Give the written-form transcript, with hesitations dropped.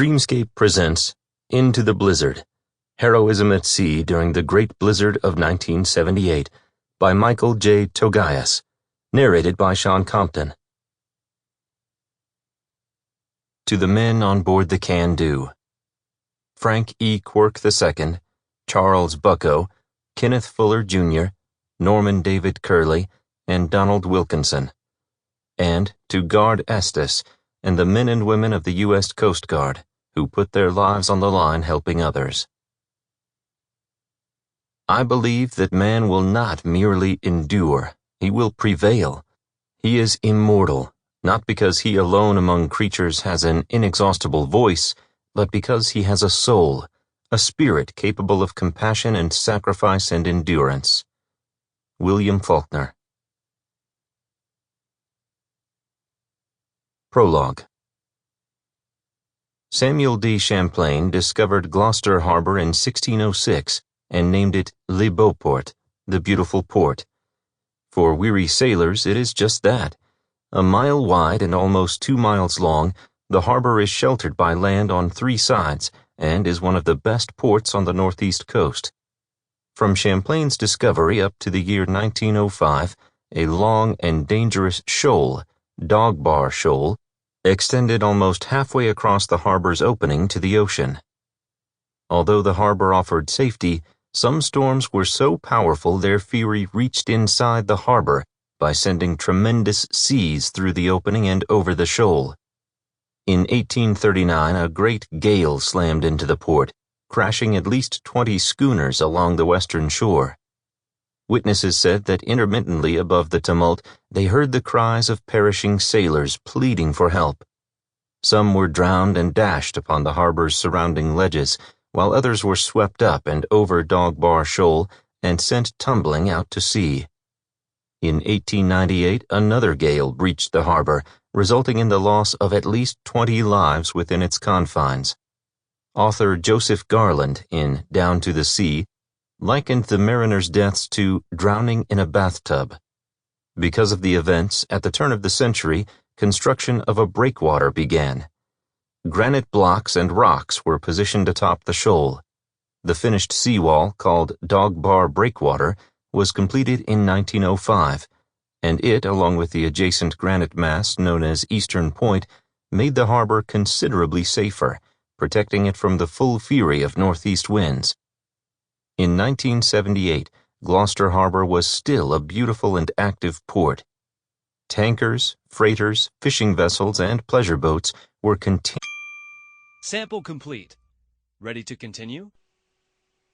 Dreamscape presents Into the Blizzard, Heroism at Sea During the Great Blizzard of 1978 by Michael J. Tougias, narrated by Shawn Compton. To the men on board the Can-Do: Frank E. Quirk II, Charles Bucko, Kenneth Fuller, Jr., Norman David Curley, and Donald Wilkinson. And to Guard Estes and the men and women of the U.S. Coast Guard, who put their lives on the line helping others. I believe that man will not merely endure, he will prevail. He is immortal, not because he alone among creatures has an inexhaustible voice, but because he has a soul, a spirit capable of compassion and sacrifice and endurance. William Faulkner. Prologue. Samuel D. Champlain discovered Gloucester Harbor in 1606 and named it Le Beau Port, the beautiful port. For weary sailors, it is just that. A mile wide and almost 2 miles long, the harbor is sheltered by land on 3 sides and is one of the best ports on the northeast coast. From Champlain's discovery up to the year 1905, a long and dangerous shoal, Dog Bar Shoal, extended almost halfway across the harbor's opening to the ocean. Although the harbor offered safety, some storms were so powerful their fury reached inside the harbor by sending tremendous seas through the opening and over the shoal. In 1839, a great gale slammed into the port, crashing at least 20 schooners along the western shore. Witnesses said that intermittently above the tumult, they heard the cries of perishing sailors pleading for help. Some were drowned and dashed upon the harbor's surrounding ledges, while others were swept up and over Dog Bar Shoal and sent tumbling out to sea. In 1898, another gale breached the harbor, resulting in the loss of at least 20 lives within its confines. Author Joseph Garland, in Down to the Sea, likened the mariners' deaths to drowning in a bathtub. Because of the events, at the turn of the century, construction of a breakwater began. Granite blocks and rocks were positioned atop the shoal. The finished seawall, called Dog Bar Breakwater, was completed in 1905, and it, along with the adjacent granite mass known as Eastern Point, made the harbor considerably safer, protecting it from the full fury of northeast winds. In 1978, Gloucester Harbor was still a beautiful and active port. Tankers, freighters, fishing vessels, and pleasure boats were Sample complete. Ready to continue?